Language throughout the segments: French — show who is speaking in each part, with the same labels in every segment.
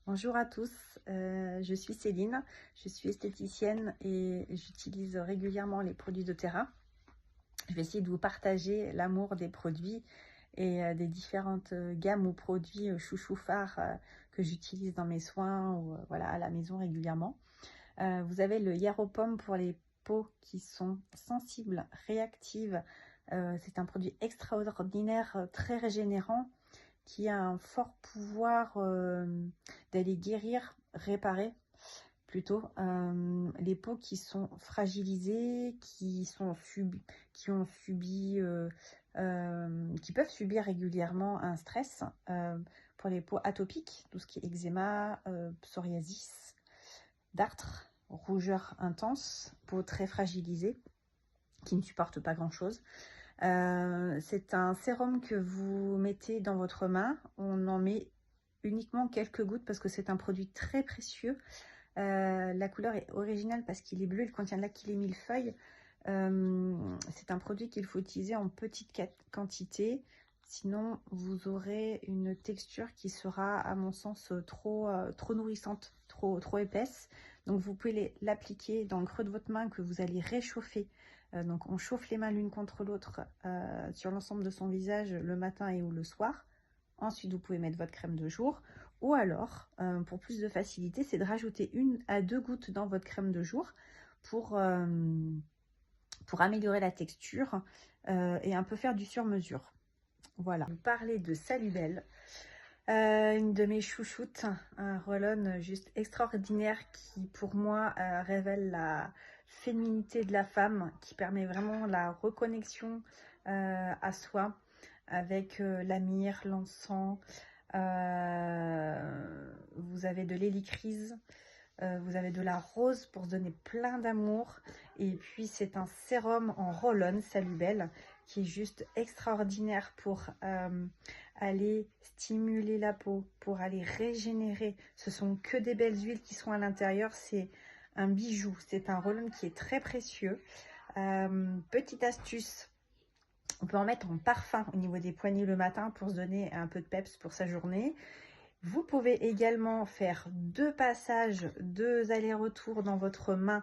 Speaker 1: Bonjour à tous, je suis Céline, je suis esthéticienne et j'utilise régulièrement les produits doTERRA. Je vais essayer de vous partager l'amour des produits et des différentes gammes ou produits chouchou phares que j'utilise dans mes soins ou voilà, à la maison régulièrement. Vous avez le Yaropom pour les peaux qui sont sensibles, réactives. C'est un produit extraordinaire, très régénérant, qui a un fort pouvoir d'aller guérir, réparer plutôt les peaux qui sont fragilisées, qui peuvent subir régulièrement un stress. Pour les peaux atopiques, tout ce qui est eczéma, psoriasis, dartre, rougeur intense, peau très fragilisée, qui ne supporte pas grand-chose. C'est un sérum que vous mettez dans votre main. On en met uniquement quelques gouttes parce que c'est un produit très précieux. La couleur est originale parce qu'il est bleu, il contient de l'acryl millefeuille. C'est un produit qu'il faut utiliser en petite quantité. Sinon, vous aurez une texture qui sera, à mon sens, trop nourrissante, trop épaisse. Donc, vous pouvez l'appliquer dans le creux de votre main que vous allez réchauffer. Donc, on chauffe les mains l'une contre l'autre sur l'ensemble de son visage le matin et ou le soir. Ensuite, vous pouvez mettre votre crème de jour. Ou alors, pour plus de facilité, c'est de rajouter 1 à 2 gouttes dans votre crème de jour pour améliorer la texture et un peu faire du sur-mesure. Voilà. Vous parlez de Salubelle, une de mes chouchoutes, un roll-on juste extraordinaire qui pour moi révèle la féminité de la femme, qui permet vraiment la reconnexion à soi avec la myrrhe, l'encens. Vous avez de l'hélicryse, vous avez de la rose pour se donner plein d'amour, et puis c'est un sérum en roll-on Salubelle qui est juste extraordinaire pour aller stimuler la peau, pour aller régénérer. Ce sont que des belles huiles qui sont à l'intérieur, c'est un bijou, c'est un roll-on qui est très précieux. Petite astuce, on peut en mettre en parfum au niveau des poignets le matin pour se donner un peu de peps pour sa journée. Vous pouvez également faire 2 passages, 2 allers-retours dans votre main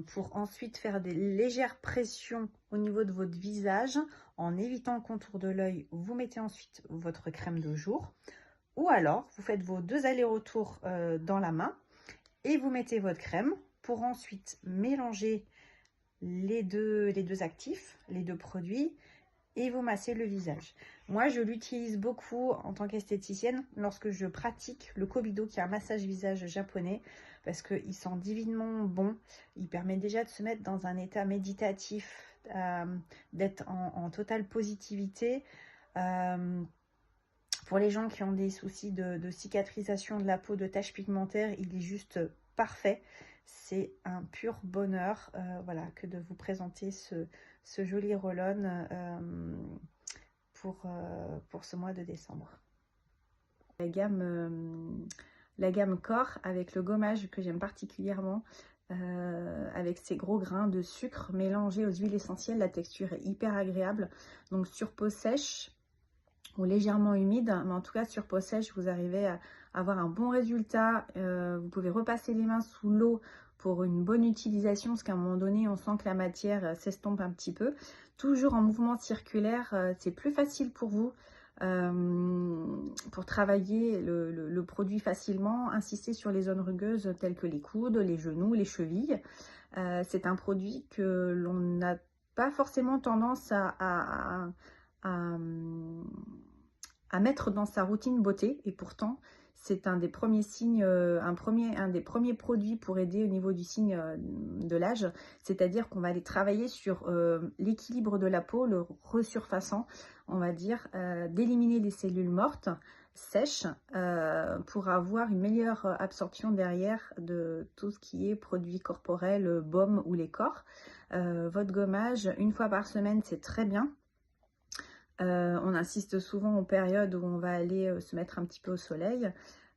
Speaker 1: pour ensuite faire des légères pressions au niveau de votre visage. En évitant le contour de l'œil, vous mettez ensuite votre crème de jour. Ou alors, vous faites vos 2 allers-retours dans la main et vous mettez votre crème pour ensuite mélanger les deux actifs, les 2 produits, et vous massez le visage. Moi, je l'utilise beaucoup en tant qu'esthéticienne lorsque je pratique le Kobido, qui est un massage visage japonais, parce qu'il sent divinement bon. Il permet déjà de se mettre dans un état méditatif, d'être en totale positivité. Pour les gens qui ont des soucis de cicatrisation de la peau, de taches pigmentaires, il est juste parfait. C'est un pur bonheur voilà, que de vous présenter ce joli roll-on pour ce mois de décembre. La gamme corps avec le gommage que j'aime particulièrement, avec ces gros grains de sucre mélangés aux huiles essentielles. La texture est hyper agréable. Donc sur peau sèche ou légèrement humide, mais en tout cas sur peau sèche, vous arrivez à avoir un bon résultat. Vous pouvez repasser les mains sous l'eau pour une bonne utilisation, parce qu'à un moment donné, on sent que la matière s'estompe un petit peu. Toujours en mouvement circulaire, c'est plus facile pour vous pour travailler le produit facilement. Insister sur les zones rugueuses telles que les coudes, les genoux, les chevilles. C'est un produit que l'on n'a pas forcément tendance à mettre dans sa routine beauté, et pourtant c'est un des premiers signes, un des premiers produits pour aider au niveau du signe de l'âge, c'est-à-dire qu'on va aller travailler sur l'équilibre de la peau, le resurfaçant, on va dire, d'éliminer les cellules mortes, sèches, pour avoir une meilleure absorption derrière de tout ce qui est produits corporels, baume ou les corps. Votre gommage, 1 fois par semaine, c'est très bien. On insiste souvent aux périodes où on va aller se mettre un petit peu au soleil.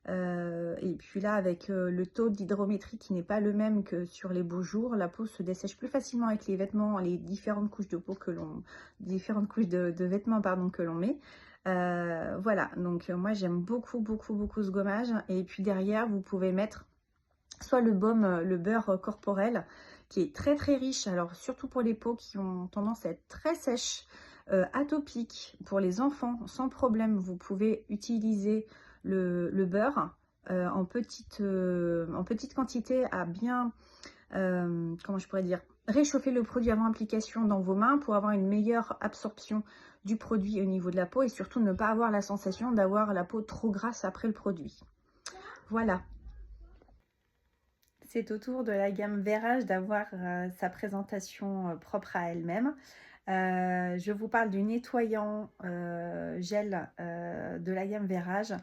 Speaker 1: Et puis là, avec le taux d'hydrométrie qui n'est pas le même que sur les beaux jours, la peau se dessèche plus facilement avec les vêtements, les différentes couches de peau que l'on, différentes couches de vêtements pardon, que l'on met. Voilà, donc moi j'aime beaucoup ce gommage. Et puis derrière, vous pouvez mettre soit le baume, le beurre corporel, qui est très riche, alors surtout pour les peaux qui ont tendance à être très sèches, atopiques. Pour les enfants, sans problème, vous pouvez utiliser le beurre en petite quantité, à bien, comment je pourrais dire, réchauffer le produit avant application dans vos mains pour avoir une meilleure absorption du produit au niveau de la peau, et surtout ne pas avoir la sensation d'avoir la peau trop grasse après le produit. Voilà. C'est au tour de la gamme Verage d'avoir sa présentation propre à elle-même. Je vous parle du nettoyant gel de la gamme Verage,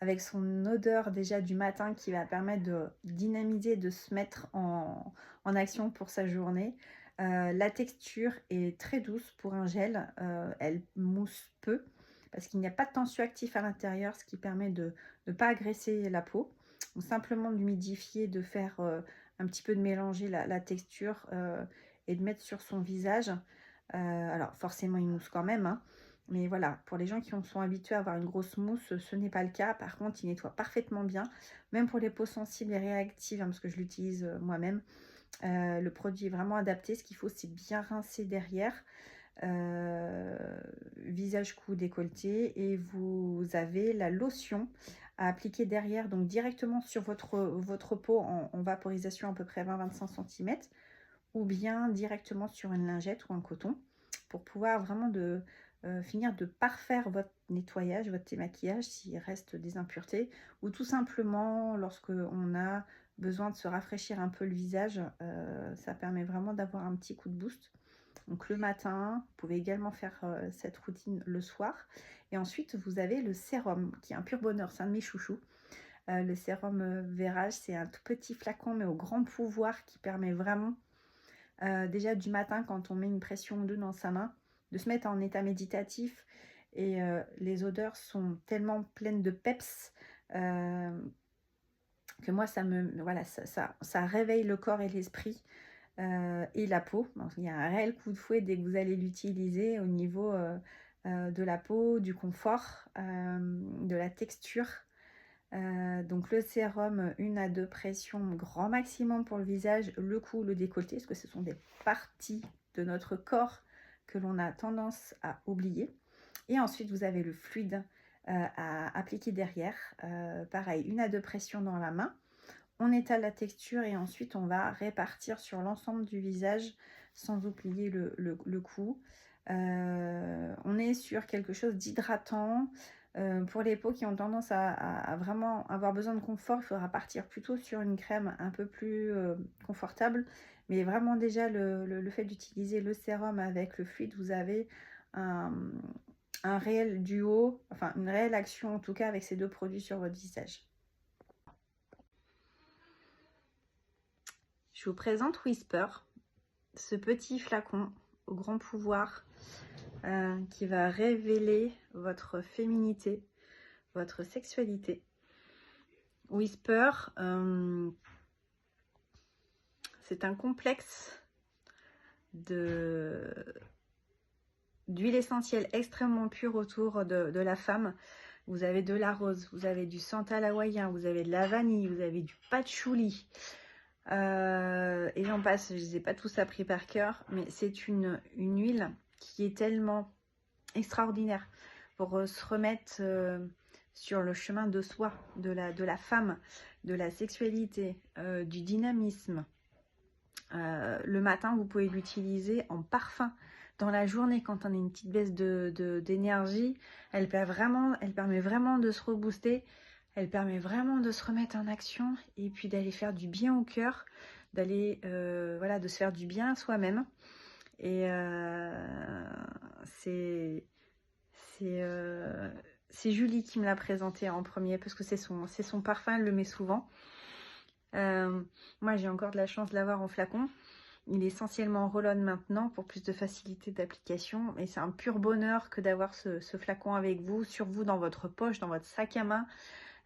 Speaker 1: avec son odeur déjà du matin qui va permettre de dynamiser, de se mettre en action pour sa journée. La texture est très douce pour un gel, elle mousse peu parce qu'il n'y a pas de tensioactif à l'intérieur, ce qui permet de ne pas agresser la peau. Donc, simplement d'humidifier, de faire un petit peu de mélanger la texture et de mettre sur son visage. Alors forcément il mousse quand même, hein, mais voilà, pour les gens qui sont habitués à avoir une grosse mousse, ce n'est pas le cas. Par contre, il nettoie parfaitement bien, même pour les peaux sensibles et réactives, hein, parce que je l'utilise moi-même. Le produit est vraiment adapté. Ce qu'il faut, c'est bien rincer derrière, visage, cou, décolleté, et vous avez la lotion à appliquer derrière, donc directement sur votre peau en vaporisation à peu près 20-25 cm, ou bien directement sur une lingette ou un coton, pour pouvoir vraiment finir de parfaire votre nettoyage, votre démaquillage s'il reste des impuretés, ou tout simplement lorsque on a besoin de se rafraîchir un peu le visage. Ça permet vraiment d'avoir un petit coup de boost. Donc le matin, vous pouvez également faire cette routine le soir. Et ensuite, vous avez le sérum, qui est un pur bonheur, c'est un de mes chouchous. Le sérum Verage, c'est un tout petit flacon, mais au grand pouvoir, qui permet vraiment, déjà du matin, quand on met une pression d'eau dans sa main, de se mettre en état méditatif. Et les odeurs sont tellement pleines de peps que moi, voilà, ça réveille le corps et l'esprit. Et la peau. Donc, il y a un réel coup de fouet dès que vous allez l'utiliser au niveau de la peau, du confort, de la texture. Donc le sérum, 1 à 2 pressions grand maximum pour le visage, le cou, le décolleté, parce que ce sont des parties de notre corps que l'on a tendance à oublier. Et ensuite, vous avez le fluide à appliquer derrière. Pareil, 1 à 2 pressions dans la main. On étale la texture et ensuite on va répartir sur l'ensemble du visage, sans oublier le cou. On est sur quelque chose d'hydratant. Pour les peaux qui ont tendance à vraiment avoir besoin de confort, il faudra partir plutôt sur une crème un peu plus confortable. Mais vraiment, déjà le fait d'utiliser le sérum avec le fluide, vous avez un réel duo, enfin une réelle action en tout cas avec ces deux produits sur votre visage. Je vous présente Whisper, ce petit flacon au grand pouvoir qui va révéler votre féminité, votre sexualité. Whisper, c'est un complexe d'huile essentielle extrêmement pure autour de la femme. Vous avez de la rose, vous avez du santal hawaïen, vous avez de la vanille, vous avez du patchouli. Et j'en passe, je ne les ai pas tous appris par cœur, mais c'est une huile qui est tellement extraordinaire pour se remettre sur le chemin de soi, de la femme, de la sexualité, du dynamisme. Le matin, vous pouvez l'utiliser en parfum. Dans la journée, quand on a une petite baisse d'énergie, elle permet vraiment de se rebooster. Elle permet vraiment de se remettre en action et puis d'aller faire du bien au cœur, d'aller voilà, de se faire du bien à soi-même. Et c'est Julie qui me l'a présenté en premier parce que c'est son parfum, elle le met souvent. Moi, j'ai encore de la chance de l'avoir en flacon. Il est essentiellement en roll-on maintenant pour plus de facilité d'application. Et c'est un pur bonheur que d'avoir ce flacon avec vous, sur vous, dans votre poche, dans votre sac à main.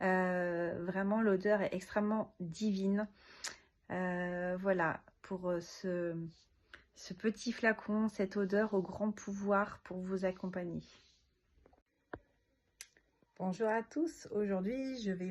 Speaker 1: Vraiment, l'odeur est extrêmement divine. Voilà, pour ce petit flacon, cette odeur au grand pouvoir pour vous accompagner. Bonjour à tous, aujourd'hui je vais